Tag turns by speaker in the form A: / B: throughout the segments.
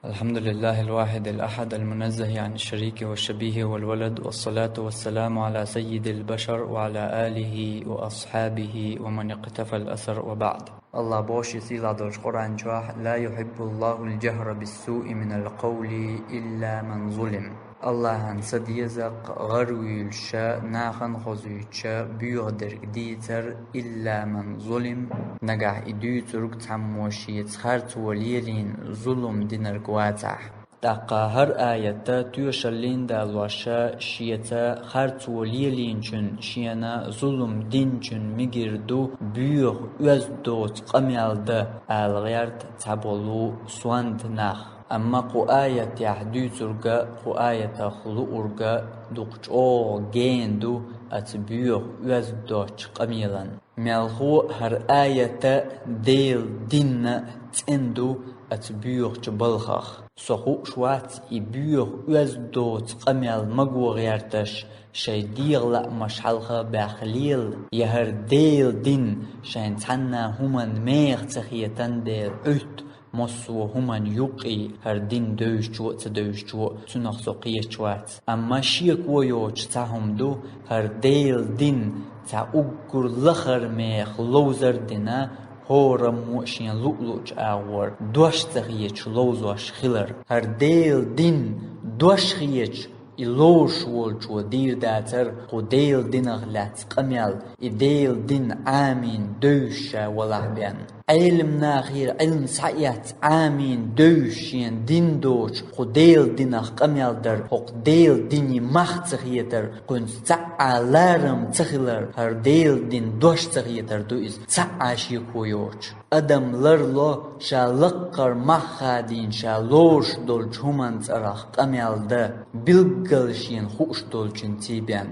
A: الحمد لله الواحد الأحد المنزه عن الشريك والشبيه والولد، والصلاة والسلام على سيد البشر وعلى آله وأصحابه ومن اقتفى الأثر، وبعد. الله باش يسيل دوش قرآن جواح: لا يحب الله الجهر بالسوء من القول إلا من ظلم. الله هنسد يزق غروي الشاء ناخن خزوي الشاء بيغدر ديتر إلا من ظلم. نجح إديتر تعموشي تخارت وليلين ظلم دينر قواتح. تاقا هر آياتا تيوشلين دا الواشا شيتا خارت وليلين چن شينا ظلم دين چن ميگردو بيغ وزدوت قميال دا الغيرت تابولو سواند ناخ. أما قآية يحديثرغا قآية خلورغا دوقچو جيندو أتبيوغ وزدوش قميلا ملخو هر آية ديل دين تندو أتبيوغ جبلخخ سخو شوات يبيوغ وزدوت قميل مقو غيرتش شي ديغلا مشحلخ باخليل يهر ديل دين شين تحنا همان ميغ تخيتن ديل عهد مصو همان يقي هر دين دوشجو تدوشجو تنخ سقيشوات. أما شيك ويوش تاهم دو هر ديل دين تا أقر لخر ميخ لوزر دينا هورا موشين لؤلؤج آور دوش تغيش لوزوش خلر. هر ديل دين دوش خيش إلوش والجو دير داتر خو ديل دين أغلات قميال إديل دين آمين دوشا ولعبان. علم ناخير علم سعيات آمين دوشين دين دوش خو ديل دين قميال در خو ديل ديني مخ تخيتر قن سعى لارم تخلر. هر ديل دين دوش تخيتر دوئز سعى شيكويوش أدم لرلو شا لقر مخادين شا لوش دول جهمان ترخ قميال دا بلقلشين خوش دول جنتيبان.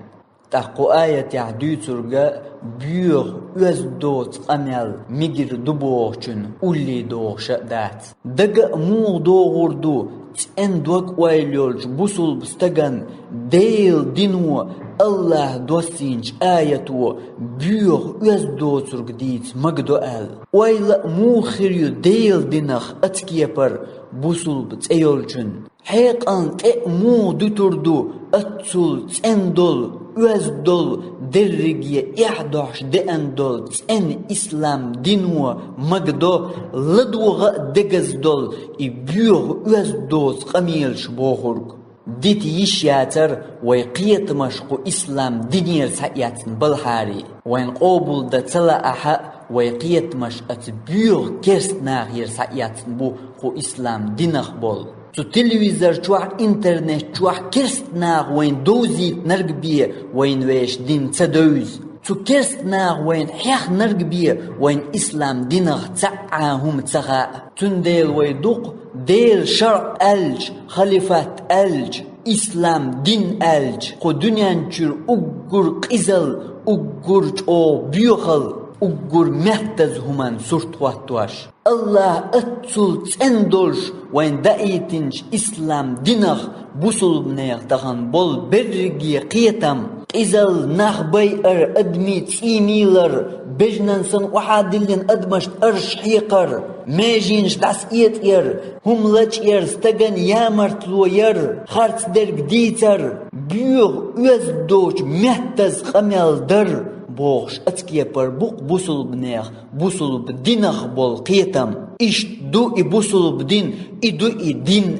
A: تحقو آية يحديثرغا بيوغ وزدوت قميل ميجر دبوغشن أولي دوغ شأدات دقا مو دوغور دو تن دوك وايلولج بوصل بستغن ديل دينو الله دوسينج آياتو بيوغ وزدوترغ ديت مقدو آل وايلا مو خيريو ديل دينخ اتكيبر بوصل بتأيولجن حيقان مو دوتردو اتسول تندول وزدول درجية 11 دول ان اسلام دينو مقدو لدوغ دقزدول يبيوغ وزدوت قميل شبوخرق ديت يشياتر ويقيت مشقو اسلام دينير سعيات بالحاري وين قوبل دا تلا احا ويقيت مش اتبيوغ كرست ناغير سعيات بو خو اسلام دينخ بول تو تلويزر چوح انترنت چوح كرست ناغ وين دوزيت نرقبية وين ويش دين تدوز تو كرست ناغ وين حيخ نرقبية وين اسلام دينغ تعاهم تغاء تنديل ويدوق ديل شرع ألج خليفات ألج اسلام دين ألج خو دنيا نشير اقر قزل اقر او بيوخل اقر محتز همان سرط واتواش الله اتسل تندولش وين دايتنج اسلام دينغ بوصل بنيغ تغن بول برقي قيتم إزال نخبي أدمي تيميلر بجننسن وحادلين أدمشت حيقر ماجينش تسقيت هم لج ستغن يامرتلو خارت درق ديتر بيوغ وزدوش محتز خميل در بوغش اتكيه بر بوق بوصل بنيخ بوصل بدينخ بول قيتم إش دو بوصل بدين إدو دين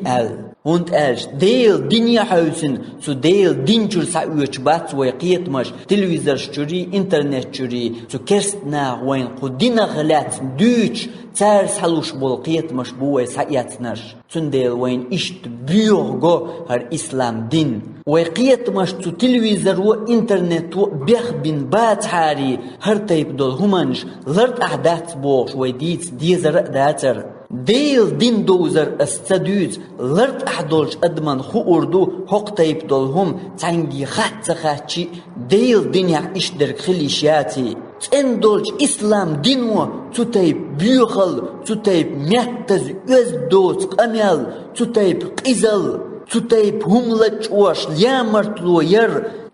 A: هونت ألش ديل دنيا حوسن سو ديل دينجر ساويش بات ويقيت مش تلفزيون شوري انترنت شوري سو كرستنا وين قدينا غلات دوش تارس حلوش بولقيت مش بوي ساياتناش تنديل وين اشت بيوغو هر اسلام دين ويقيت مش تو تلفزيون وانترنت بيخ بن بات حاري هر تايب دول همانش لرد احداث بوغش ويديت ديزر داتر ديل دين دوزر استدوز لرد احدولش ادمن خو اردو حق تايب دولهم تنجي خاتشي ديل دنيا اشترك خليشاتي تندولش اسلام دينو تتايب بيوخل تتايب محتز وزدوت قميل تتايب قزل تتايب هملج وش ليامرتلو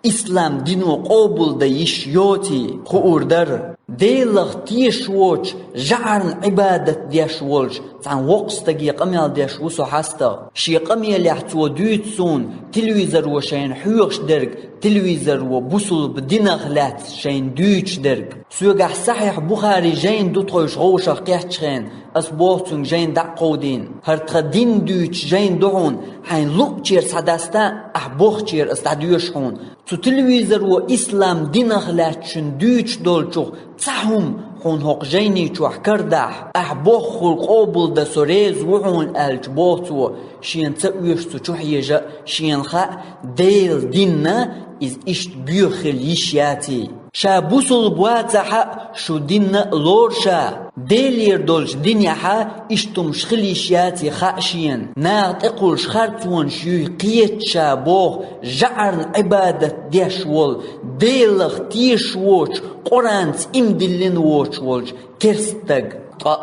A: اسلام دينو قابل دا يشيوتي خو اردر
B: ديلغ تيش ووش جعرن عبادة ديش وولش عن وقستك يقميال ديش وسو حاستا شي قميال يحتو دويتسون تلويزر وشين حيوغش درك تلويزر وبوصل بدينغ لات شين دويتش درك سوغح صحيح بخاري جين دوتغوش غوشا قيحتشخين أسبوغتون جين دعقودين هرتخدين دويتش جين دعون حين لوبتشير ساداستا أحبوغتشير استعديوشخون تو تلويزر وإسلام دينغ لات شن دويتش دولچوخ تساهم خون هوق جيني چوح كردح أحبوغ خلق قوبل دا سوريز وحون ألج بوغتو شين تأويشتو چوح يجا شين خا ديل ديننا إز إشت بيوخل يشياتي شا بوصل بواتحا شو ديننا لورشا ديلير دولش دينيحا إشتم شخليشياتي خاشين ناغت اقول شخارتون شيوي قيت شابوغ جعرن عبادة ديشوال ديلغ تيشووش قرانت امدلين ووش كرستق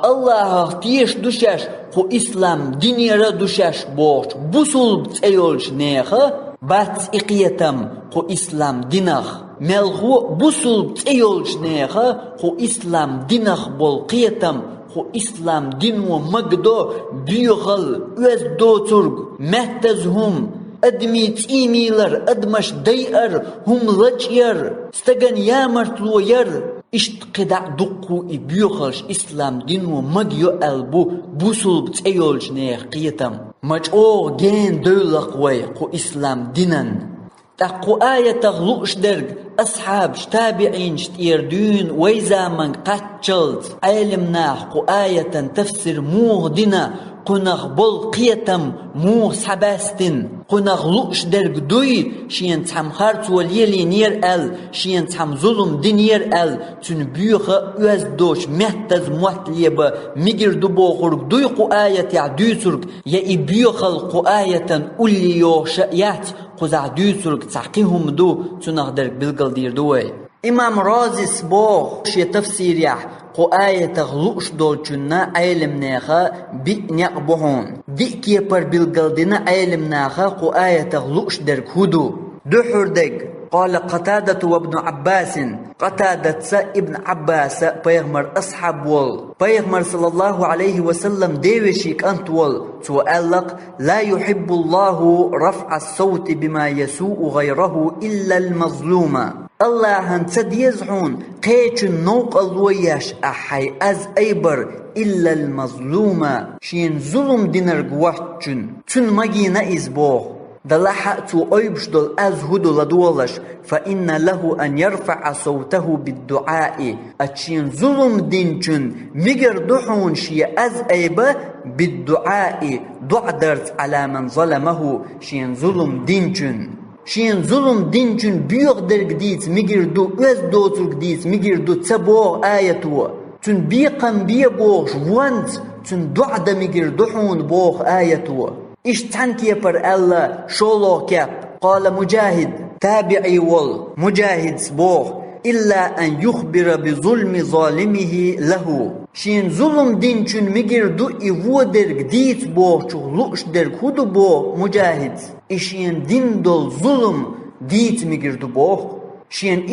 B: الله تيش دوشاش خو إسلام دينيرا دوشاش بوش بوصل بتأيولش نيخا بات إقيتم خو إسلام دينخ ملخو بوصل بتأيولش نيخا خو إسلام دينخ بولقيتم خو إسلام دينو مقدو بيغل وز دو ترق مهتزهم أدميت إيميلر أدمش ديئر هم لجير استغن يامرتلو ير اشتقدع دقو إبيوخلش إسلام دينو مقيو ألبو بوصل بتأيولش نيخ قيتم مجعو جين دولقوي قو إسلام دينن تقو آية تغلوش درق أصحاب تابعين شتيردون ويزامن قتشلت علمناه قو آية تفسير موه دينا قناغ بول قيتم موه سباستن قناغ لوش درق دوي شين تحم خارت وليلي نير أل شين تحم ظلم دينير أل تن بيوخ أوز دوش مهتز موحتليبا ميجر دبو خورك دوي قو آية يعدو سرق يا إبيوخ القو آية أولي يوش يات قزع دوسرك تعقيهم دو تنقدر بالقل دير دوي إمام رازي سبوغ شي تفسير يح قو آية تغلوش دولچنا علم ناخا بيقنع بحون دي كيبر بالقل دينا علم ناخا قو آية تغلوش درك هدو دو حردق قال قتادة وابن عباس قتادة ابن عباس بيغمر أصحاب وال بيغمر صلى الله عليه وسلم ديوشيك أنت وال سؤالك لا يحب الله رفع الصوت بما يسوء غيره إلا المظلوم الله هنسد يزعون قيش النوق الوياش أحي أز أيبر إلا المظلوم شين ظلم دينر قواتشن تن مجينا إزبوغ دلحقتو أيبش دول أزهدو لدولش فإن له أن يرفع صوته بالدعاء أتشين ظلم دينشن مجر دحون شي أز أيبا بالدعاء دعدرت على من ظلمه شين ظلم دينشن شين ظلم دينشن بيغ درق ديت مجر دو أز دوترق ديت مجر دو تبوغ آيتو تن بيقم بيبوغ جوانت تن دعد مجر دحون بوغ آيتو اشتنكي بر الله شولو كاب قال مجاهد تابعي وال مجاهد سبوغ إلا أن يخبر بظلم ظالمه له شين ظلم دينچن مجر دو إيوو درق ديت بوغ چغلوش درق هدو بوغ مجاهد إشين دين دول ظلم ديت مجر دو بوغ شين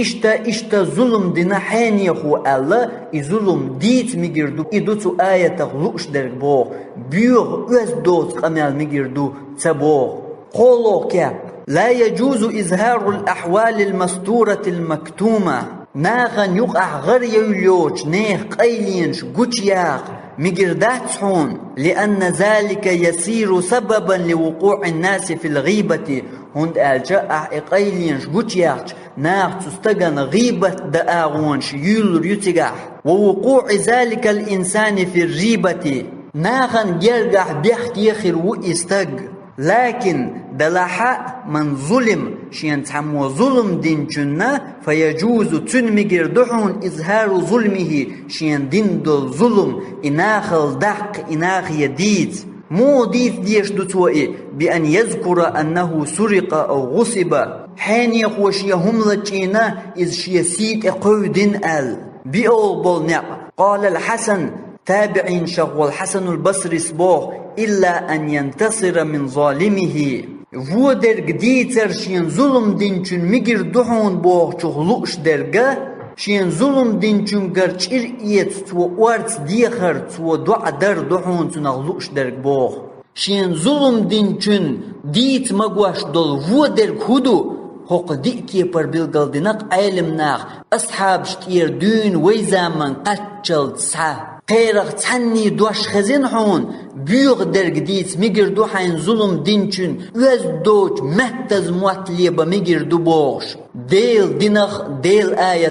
B: إشتا ظلم دينا حين يخو الله ظلم ديت مجردو إدوتو آية تغلوش درق بوغ بيوغ أز دوت قمال مجردو تبوغ قولو كاب لا يجوز إظهار الأحوال المستورة المكتومة ناغن يقع غير يوليوش نيخ قيلينش قوتياغ مجردات حون لأن ذلك يسير سببا لوقوع الناس في الغيبة هند ألجاء إقايلينش قوتياغش ناغ تستغن غيبة دآغونش يولر يتغاح ووقوع ذلك الإنسان في الريبة ناغن يرغح بيحت يخر وإستغ لكن دلحاء من ظلم شين تحمو ظلم دين جنة فيجوز تنمجر دحون إظهار ظلمه شين دين دل ظلم إناخل دق إناخ يديد مو ديت ديش دوتوئي بأن يذكر أنه سرق أو غصب حين يخوشي هم لجينا إذ شيسيت اقودين أل بيقول بولنق قال الحسن تابعين شغل الحسن البصري سبوه إلا أن ينتصر من ظالمه ودر قديتر شين ظلم دينچن مجر دحون بوه چغلوش درگه شين ظلم دين چونگر چير ايت تو وارت ديخر تو دع در دحون تو نغلوش درك بوغ شين ظلم دين چون ديت مگوش دل و درك هدو حق ديكي پر بلغل دينق علم ناخ أصحاب شتير دون ويزامن قتل تسعه قيرغ تحني دوش خزين حون بيوغ درق ديت ميجر دو حين ظلم دينچن وز دوش مهتز مواتلي بميجر دو بوغش ديل دينخ ديل آية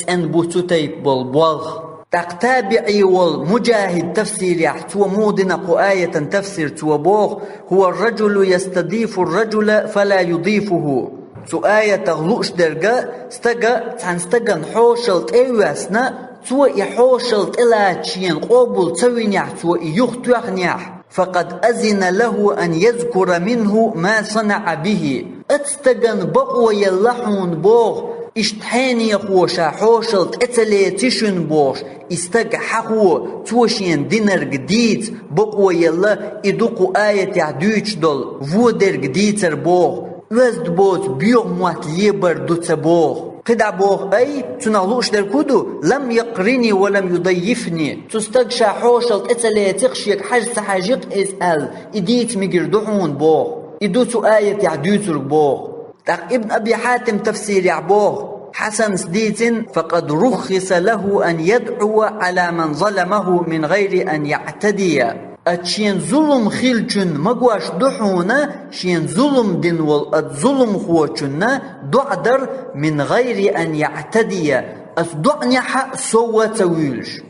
B: تن بوتوتيب بالبوغ تقتابعي والمجاهد تفسير يحتوى مودنق آية تفسير توبوغ هو الرجل يستضيف الرجل فلا يضيفه تو آية تغلوش درقا استقا نحوشل تيواسنا تو يحوشل تلاتشين قبل توينيح تو يختوخنيح فقد أذن له أن يذكر منه ما صنع به اتستقن بقوى يلحون بوغ اشتحاني خوشا حوشل اتلاتشن بوغ استق حقو توشين دينر جديد بقوى يلا ادوكو آية يعدوش دول وودر جديد بوغ وزد بوت بيوغ موات ليبر دوت بوغ قدع بوغ أي تنغلوش در كودو لم يقرني ولم يضيفني تستقشى حوشل اتلاتقشيك حاج سحاجيق اسأل اديت مقردعون بوغ ادوتو آية يعدوتر بوغ تاق ابن أبي حاتم تفسير يعبوغ حسن سديت فقد رخص له أن يدعو على من ظلمه من غير أن يعتدي اتشين ظلم خيلچن مگواش دحونا شين ظلم دين والظلم خوچنا دعدر من غير أن يعتدي أصدعني حق سوى تويلش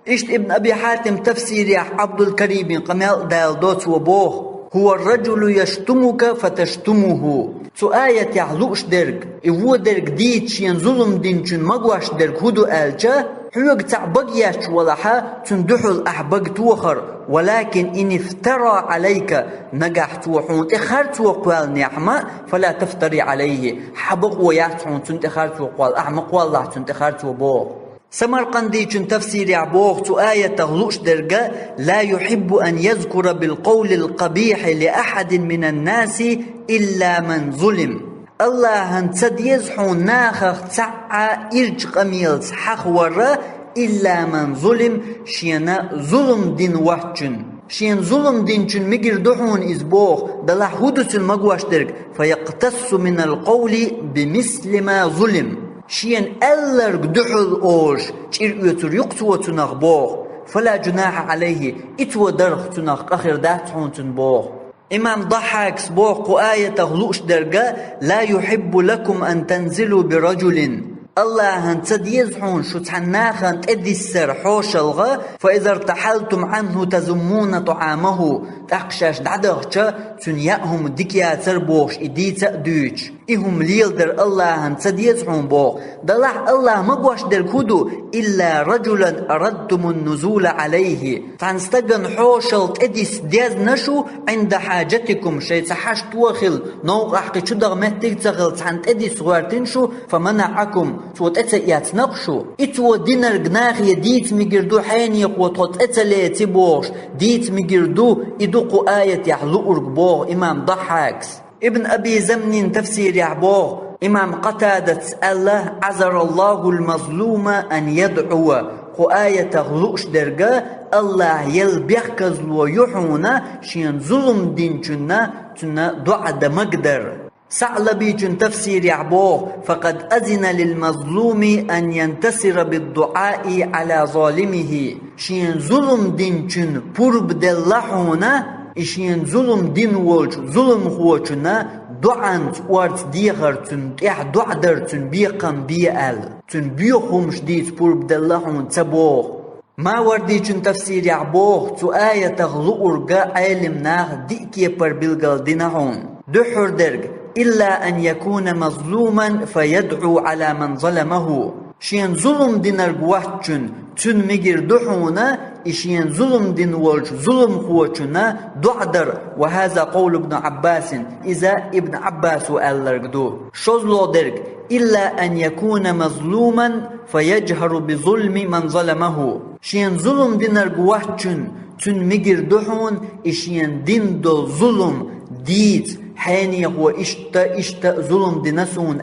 B: اشت ابن أبي حاتم تفسير يا عبد الكريم قمال دال دوت وبوه هو الرجل يشتمك فتشتمه تو آية يعلوش درك إيوه درك ديت شين ظلم دين چن مگواش درك هدو آلچا حيوك تعبقياش ولحا تندحل أحبق توخر ولكن إن افترى عليك نجحت وحون اخرت وقوال نعمة فلا تفتري عليه حبق وياتحون تنتخرت وقوال أحمق والله تنتخرت وبوغ سمرقندي چون تفسير يعبوغ تو آية تغلوش درجة لا يحب أن يذكر بالقول القبيح لأحد من الناس إلا من ظلم الله هنتسد يزحون ناخخ تسعى إرج قميل حخورة إلا من ظلم شينا ظلم دين وحجن شين ظلم دين چون مجر دحون إزبوغ دلح هدوس المقواش درج فيقتص من القول بمثل ما ظلم شين ألرق دحل أوش چير يتر يقتوى تنغ بوغ فلا جناح عليه اتوى درخ تنغ آخر داتحون تنبوغ إمام ضحك سبوغ قآية تغلوش درجة لا يحب لكم أن تنزلوا برجل الله هنتد يزحون شو تحناخن تأدي السر حوش الغا فإذا ارتحلتم عنه تزمون طعامه تقشاش دعدغشا تنياهم ديكيا تربوش إدي تأدوش إهم ليل در الله هنتد يزحون بوغ دلح الله مقوش در كودو إلا رجلا أردتم النزول عليه تنستقن حوشل تأدي سدياز نشو عند حاجتكم شي تحاش توخل نوق أحقي شدغ مهتك تغل تحن تأدي صغارتين شو فمنعكم توت اتيات نقشو اتو دينر جناخي ديت ميجردو حاني قوتوت اتلي تبوش ديت ميجردو ادوقو آية يحلو ارقبوغ امام ضحاكس ابن ابي زمن تفسير يعبوغ امام قتادة الله عذر الله المظلوم ان يدعو قو آية تغلوش درجة الله يلبيخكز لو يحونا شين ظلم دين تنا دعد مقدر ثعلبي جن تفسير يعبوه فقد أذن للمظلوم أن ينتصر بالدعاء على ظالمه شين ظلم دين جن برب دلحونا شين ظلم دين والج ظلم خوچنا دعان وارت ديغر تن اح دعدر تن بيقن بيال تن بيخمش ديت برب دلحون تبوه ما وردي جن تفسير يعبوه تو آية تغلو ارقا علم ناغ ديكي پر بلغل دينهون دحر درج إلا أن يكون مظلوما فيدعو على من ظلمه شين ظلم دينر قواتشن تن مجر دحونا إشين ظلم دين والج ظلم خواتشنا دعدر وهذا قول ابن عباس إذا ابن عباس ألرقدو شوزلو درق إلا أن يكون مظلوما فيجهر بظلم من ظلمه شين ظلم دينر قواتشن تن مجر دحون إشين دين دو ظلم ديت حاني هو اشتا ظلم دنسون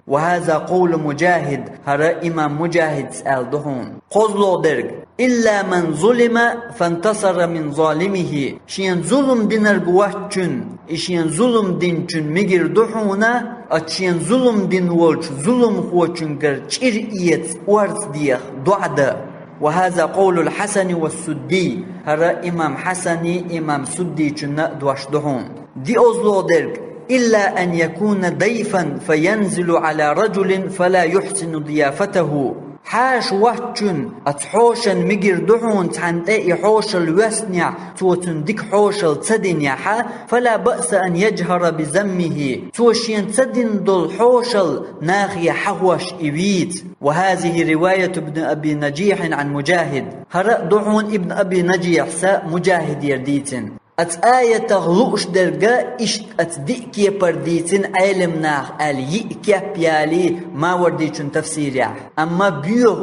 B: وهذا قول مجاهد هر إمام مجاهد سأل دهون قزلو درج إلا من ظلم فانتصر من ظالمه شين ظلم دينر قواتشن إشين ظلم دينشن مجر دحونا أتشين ظلم دين ولش ظلم خواتشن كر چير ورث ديخ دعدا وهذا قول الحسن والسدي هر إمام حسني إمام سدي چن دوش دهون دي أزلو درج إلا أن يكون ضيفا فينزل على رجل فلا يحسن ضيافته حاش وحچن اتحوشن مجر دحون تعنتقي حوشل وسنع توتن ديك حوشل تدن يحا فلا بأس أن يجهر بذمه توشين تدن دول حوشل ناخي حوش إبيت وهذه رواية ابن أبي نجيح عن مجاهد هرأ دحون ابن أبي نجيح سا مجاهد يرديتن آية تغلوش درجة إشت أتدئكي برديتن علم ناخ يئكي بيالي ما ورديتن تفسيريح أما بيوغ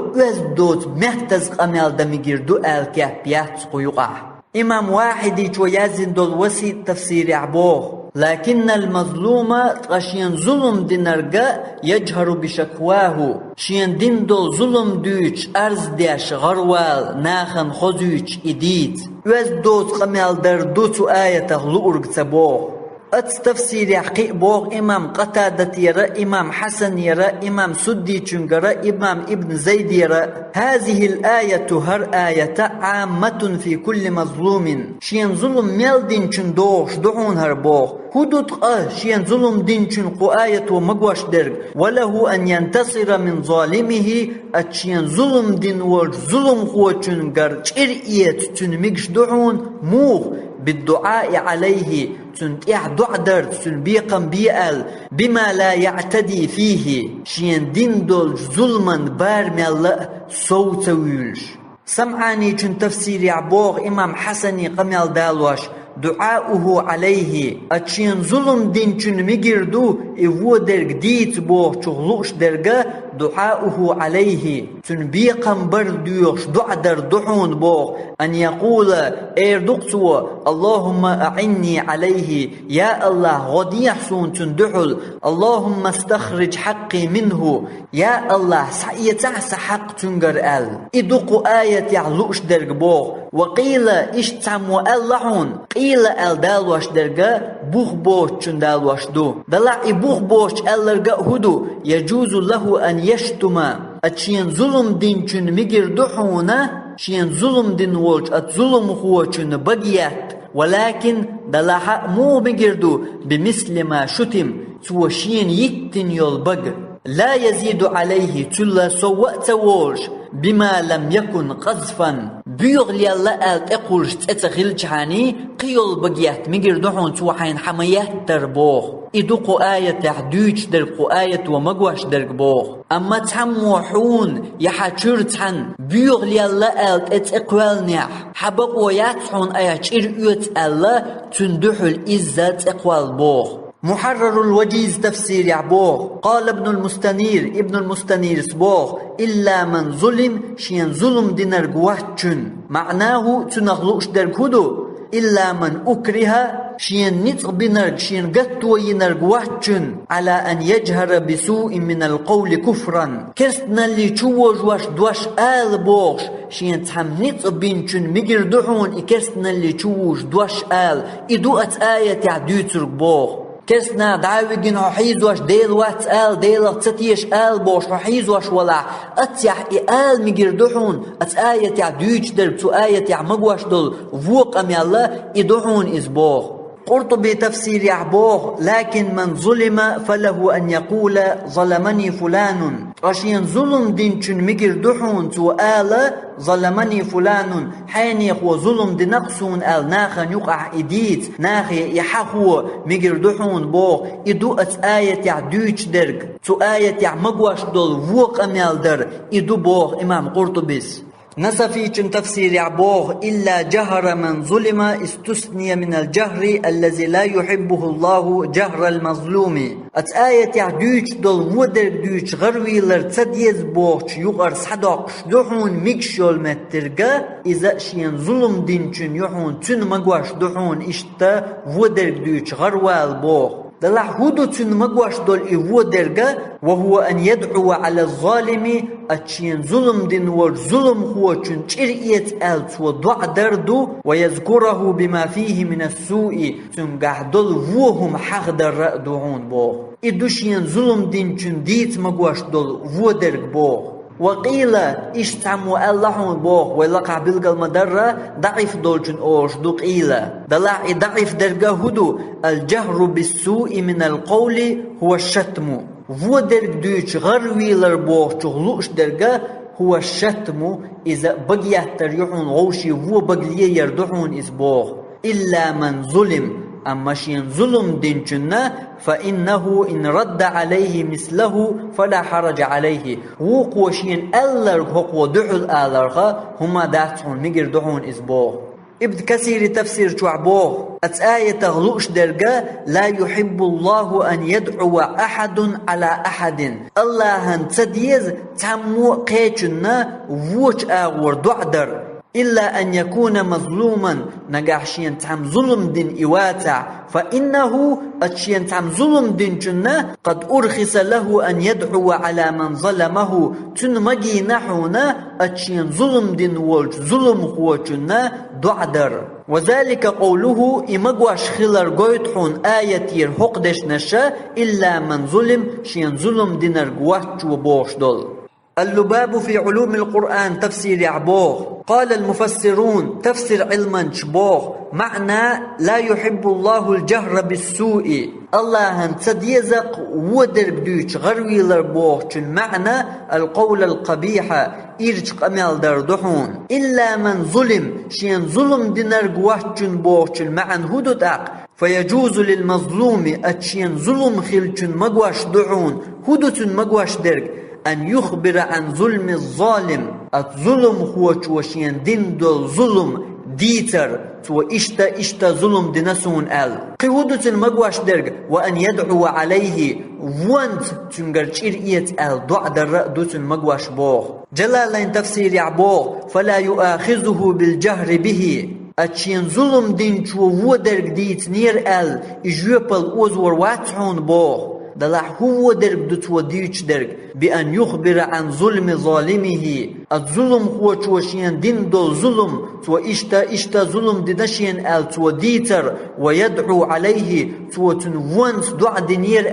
B: دوت محتز قميال دميجير دو كي بيات قيوقع إمام واحدي جو يازن دول وسي تفسيريح بوغ لكن المظلوم غشين ظلم دينرجا يجهر بشكواه شين دين دول ظلم دوش أرز ديش غروال ناخن خزوش إديت وز دوت قميال در دوتو آية تغلورك تبوغ تفسير حقيق بوغ إمام قتادة يرى إمام حسن يرى إمام سدي چنگرى إمام ابن زيد يرى هذه الآية هر آية عامة في كل مظلوم شين ظلم ميل دين چندوش دعون هر بوغ هدوت شين ظلم دين چنقو آية ومقوش درگ وله أن ينتصر من ظالمه أتشين ظلم دين ورج ظلم خو چنگر چرئيت چنمقش دعون موغ بالدعاء عليه تنتيح دعدر تنبيقا بيئل بما لا يعتدي فيه شين دين دول ظلما بارمال صوت ويلش سمعاني چن تفسير يعبوغ إمام حسني قميل دالوش دعاؤه عليه أتشين ظلم دين چن مجردو إفو درگ ديت بوغ چغلوش درگا دعاؤه عليه تنبيقا بردوش دعدر دحون بوغ أن يقول إردقتو اللهم أعني عليه يا الله غدي يحسون تندحل اللهم استخرج حقي منه يا الله سعيتعس حق تنجر إدق آية يعلوش درگ بوغ وقيل اشتعم وألعون قيل دالوش درجة بوخ بوش چن دالوش دو دلع بوخ بوش ألرجة هدو يجوز له أن يشتم أتشين ظلم دين چن مجر دحونا شين ظلم دين وولش أتظلم هو چن بقيات ولكن دلع مو مجردو بمثل ما شتم توشين يتن يلبق لا يزيد عليه تلا سوأت وولش بما لم يكن قذفا بيغلي الله أقولش تتغل جهاني قيل بقيات مجر دحون توحين حميات دربوغ إدوكو آية تحدوش درقو آية ومقوش درقبوغ أما تحموحون يحاچر تحن بيغلي الله أقوال نح حبق وياتحون آية چرئيت الله تندحو الإزة أقوال بوغ محرر الوجيز تفسير يعبوغ قال ابن المستنير سبوغ إلا من ظلم شين ظلم دينر قواتشن معناه تنغلوش دركودو إلا من أكره شين نطق بنرق شين قطو ينرق واتشن على أن يجهر بسوء من القول كفرا كرستنا اللي تشوج واش دوش آل بوغش شين تحم نطق بنشن مجر دحون كرستنا اللي تشوج دوش آل إدوءت آية تعدوترق بوغ كسنا دعوجن حيز واش ديل وات آل ديل تتيش آل بوش حيز واش ولا أتيح آل مجر دحون آية تعدوش درب تو آية تعمقواش دل فوق أمي الله إدحون إزبوغ قرطبي تفسير يعبوغ لكن من ظلم فله أن يقول ظلمني فلان رشين ظلم دين چن مجر دحون تو آل ظلمني فلان حيني خو ظلم دي نقصون آل ناخن يقع إديت ناخي يحخو مجر دحون بوغ إدوءت آية يعدوش درق تو آية يعمقواش دول فوق أميال در إدو بوغ إمام قرطبيس نسفي چن تفسير يعبوغ إلا جهر من ظلم استثني من الجهر الذي لا يحبه الله جهر المظلوم آية يعدوش دول ودر دوش غروي لرتديز بوغش يغر صدق دحون مكشول مترقى إذا شين ظلم دين چن يحون تن مقواش دحون إشتا ودر دوش غروال بوغ دلع هدو تن مقواش دول إيوه درقا وهو أن يدعو على الظالم أتشين ظلم دين والظلم هو تن تشرئيت ألت ودع دردو ويذكره بما فيه من السوء تن قعدل وهم حق در دعون بو إدوشين ظلم دين تن ديت مقواش دول ودرق بو وقيل اشتعمو اللحون بوخ ولقع بالقل مدرة ضعيف دولجن اوش دو قيلة دلع ضعيف درقه هدو الجهر بالسوء من القول هو الشتم هو درق دوش غرويلر بوخ تغلوش درقه هو الشتم إذا بقيت تريحون غوشي هو بقليه يردحون إسبوخ إلا من ظلم أما شين ظلم دينجنا فإنه إن رد عليه مثله فلا حرج عليه وقو شين ألرغ هقو دعو الألرغ هما داتحون مقر دعون إسبوه ابن كثير تفسير تعبوه أتآية تغلوش درقا لا يحب الله أن يدعو أحد على أحد الله هنتديز تمو قيتنا ووش آغور دعدر إلا أن يكون مظلوما نجاحشين تعم ظلم دين إواتع فإنه أتشين تعم ظلم دين جنة قد أرخص له أن يدعو على من ظلمه تنمجي نحونا أتشين ظلم دين والج ظلم هو جنة دعدر وذلك قوله إمقواش خلر قويتحون آية حقدش نشا إلا من ظلم شين ظلم دين رقوات وبوش دول اللباب في علوم القرآن تفسير عبوه قال المفسرون تفسير علما شبوه معنى لا يحب الله الجهر بالسوء الله هنتد يزق ودر بدوش غروي لربوه المعنى القول القبيح إرج قمال دردحون إلا من ظلم شين ظلم دينر قوات جنبوه المعنى هدود فيجوز للمظلوم أتشين ظلم خلجن مقواش دعون هدوت مقواش درق أن يخبر عن ظلم الظالم الظلم هو توشين دين دول ظلم ديتر تو إشتا ظلم دنسون قهودة المقواش درق وأن يدعو عليه وانت تنقر شرئية دعا در دوت المقواش بوغ جلالين تفسير يعبوغ فلا يؤاخذه بالجهر به أتشين ظلم دين تو درق ديت نير إجوبال أوزور واتحون بوغ دلع هو درق دوت وديش درق بأن يخبر عن ظلم ظالمه الظلم هو توشين دين دول ظلم تو إشتا ظلم دنشين تو ديتر ويدعو عليه تو تنوانت دعا دينير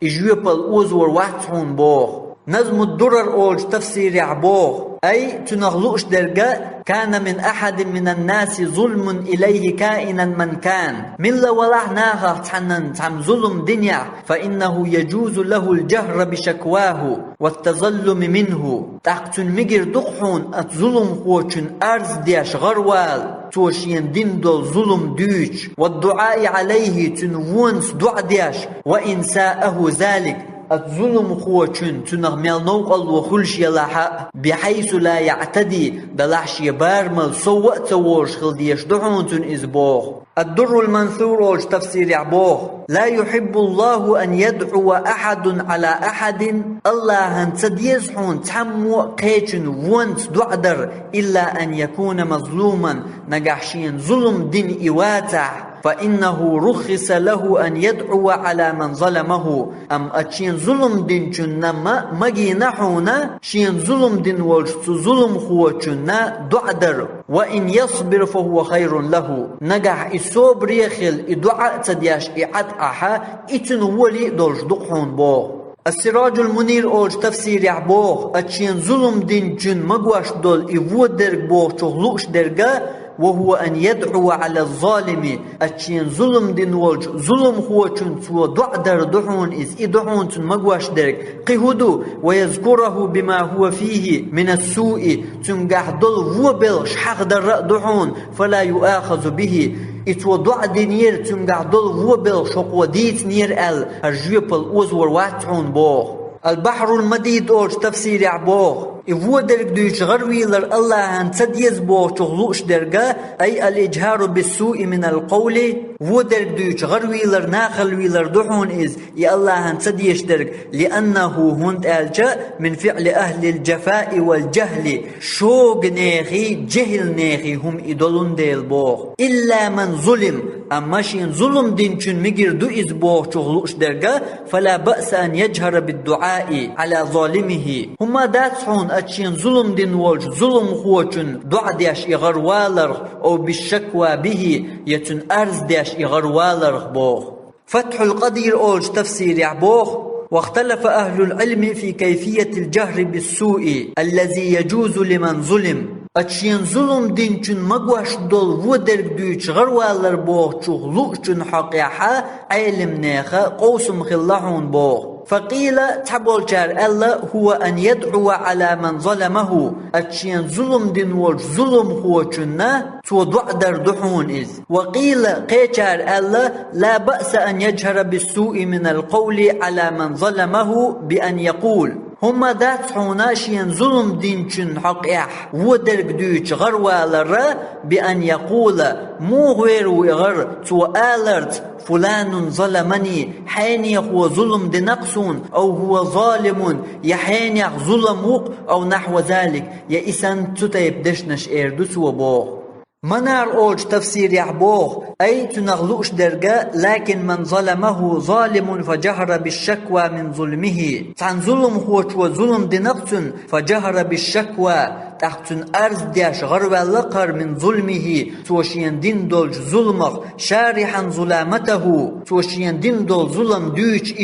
B: إجوبال أوزور واتحون بوغ نظم الدرر أولج تفسير عبوغ أي تنغلوش درقاء كان من أحد من الناس ظلم إليه كائنا من كان من لولعناها تحنن تعم ظلم دنيا فإنه يجوز له الجهر بشكواه والتظلم منه تاقتن مجر دقحون الظلم خوشن أرز دياش غروال توشين دين دول ظلم دوش والدعاء عليه تنوونس دع دياش وإن ساءه ذلك الظلم خوشن تنغميل نوق الوخلش يلاحق بحيث لا يعتدي دلحش يبارمل سوء توش خلديش دعون تن إزبوغ الدر المنثور تفسير يعبوغ لا يحب الله أن يدعو أحد على أحد الله هنتد يزحون تحمو قيتن وانت دعدر إلا أن يكون مظلوما نقحشين ظلم دين إواتع فإنه رخص له أن يدعو على من ظلمه أم أتشين ظلم دين جنما مجي نحونا شين ظلم دين والجت ظلم هو جنا دعدر وإن يصبر فهو خير له نجح الصبر يخل إدعاء تدياش إعطاها إتن ولي دولج دقحون بو السراج المنير أولج تفسير يعبوه أتشين ظلم دين جن مقواش دول إيوه درق بوه تغلوش درقا وهو أن يدعو على الظالم أتشين ظلم دين والج ظلم هو تنسو دعدر دحون إذ إدعون تنمقواش درك قهدو ويذكره بما هو فيه من السوء تنقح دل وبلش حق در دحون فلا يؤاخذ به إتو دع دينير تنقح دل وبلش وديت نير هرجيب الأوزور واتحون بوه البحر المديد أوج تفسير عبوه إفو درك دوش غرويلر الله هن تديز بوغ تغلوش درقا أي الإجهار بالسوء من القول فو درك دوش غرويلر ناخل ويلر دحون إز يا الله هن تديش درك لأنه هند ألجا من فعل أهل الجفاء والجهل شوق نيخي جهل نيخي هم إدولون ديل بوغ إلا من ظلم أما شين ظلم دين چون مجر دو إز بوغ تغلوش درقا فلا بأس أن يجهر بالدعاء على ظالمه هما داتحون أتشين ظلم دين والج ظلم خوچن دعا ديش إغروالر أو بالشكوى به يتن أرز ديش إغروالر بوغ فتح القدير أولج تفسير يعبوغ واختلف أهل العلم في كيفية الجهر بالسوء الذي يجوز لمن ظلم أتشين ظلم دين چون مقواش دول ودرق دوش غروالر بوغ چوغ لوش چون حقيحة علم نيخة قوسم خلاحون بوغ فقيل تبول جار الله هو أن يدعو على من ظلمه أتشين ظلم دين والج ظلم هو چنا تو دعدر دحون إز وقيل قيجار الله لا بأس أن يجهر بالسوء من القول على من ظلمه بأن يقول هما داتحونا شين ظلم دين چن حقيح ودرق دوش غروالر بأن يقول مو غير وغر تو آلرت فلان ظلمني حين هو ظلم دنقصون أو هو ظالم يحين ظلموق أو نحو ذلك يا إسان تتيب دشنش إردس وبوغ منار أوج تفسير يعبوغ أي تنغلوش درجة لكن من ظلمه ظالم فجهر بالشكوى من ظلمه عن ظلم هو ظلم دنقصن فجهر بالشكوى تحتن أرز دياش غرب اللقر من ظلمه توشين دين دولج ظلمه شارحا ظلامته توشين دين دول ظلم دوش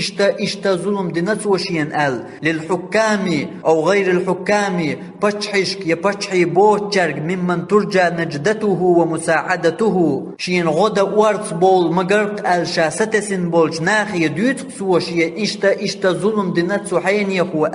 B: اشتا ظلم دينا توشين للحكام أو غير الحكام بچحشك يا بچحي بوچرق ممن ترجى نجدته ومساعدته شين غدا وارت بول مقرق شاستسن بولج ناخي دوت توشين اشتا ظلم دينا توحين يخو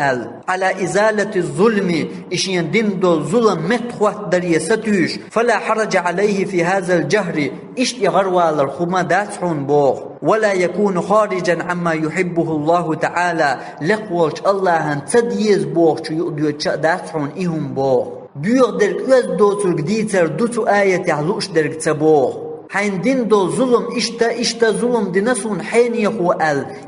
B: على إزالة الظلم اشين دين دول ظلم متخوات دريستوش فلا حرج عليه في هذا الجهر اشت غروال الخما داتحون بوغ ولا يكون خارجا عما يحبه الله تعالى لقوالش الله تديز بوغ شو يؤديو داتحون إهم بوغ بيغ درك أز دوتر قديتر دوتو آية يعلوش درك تبوغ حين دين دول ظلم اشتا ظلم دينسون حين يخو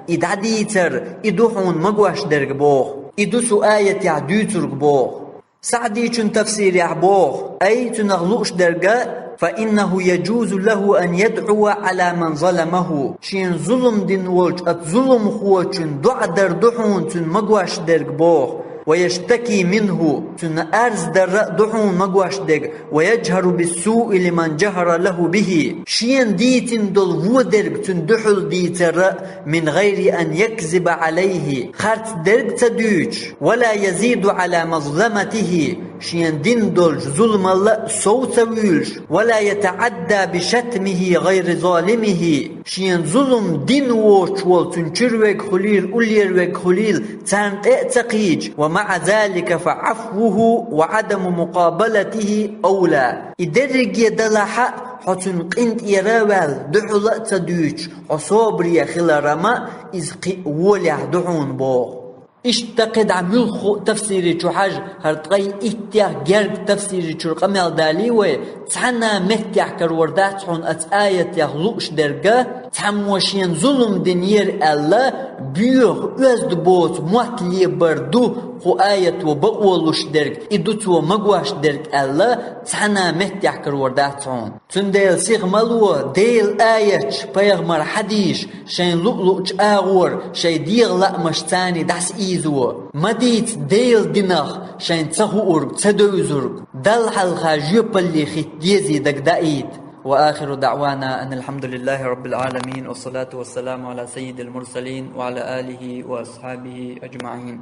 B: إدعديتر إدوحون مقواش درك بوغ إدوسو آية يعدوتر بوغ سعدي چون تفسير يعبوغ أي تنغلوش درجة فإنه يجوز له أن يدعو على من ظلمه شين ظلم دين والج ظلم خوچن دع در دحون تن مقواش درج بوغ ويشتكي منه تن أرز در دحون مقواش درج ويجهر بالسوء لمن جهر له به شين ديتن دل ودرج تن دحل ديتر من غير أن يكذب عليه خرط درج تدوش ولا يزيد على مظلمته شين دين دولج ظلم الله صوت ويلش ولا يتعدى بشتمه غير ظالمه شين ظلم دين ووش والتنشر خليل أولير خليل تانت اعتقيج ومع ذلك فعفوه وعدم مقابلته أولى إدرج يدلح حتن قنت يراوال دحلق تدوش عصابري خلارما إزقي ولع دحون بوغ اشتقد عمل خو تفسيري شو حاج هرتقي اتيا جرب تفسيري شو قمل داليوي تحنا مهتيح كروردات حون آية يغلوش درجة تحموشين ظلم دنير الله بيوغ أزد بوت مواتلي بردو خو آية وبقولوش درج إدوتو مقواش درج الله تحنا مهتيح كروردات حون تنديل سيغ ملوه ديل آية بيغمر حديش شين لؤلؤش آغور شي ديغ لأمش تاني داس إيزو مديت ديل دينخ شين تسهو أرق تدوزرق دل حلقا جيوبالي خيت ديزي دك دايد وآخر دعوانا أن الحمد لله رب العالمين والصلاة والسلام على سيد المرسلين وعلى آله وأصحابه أجمعين.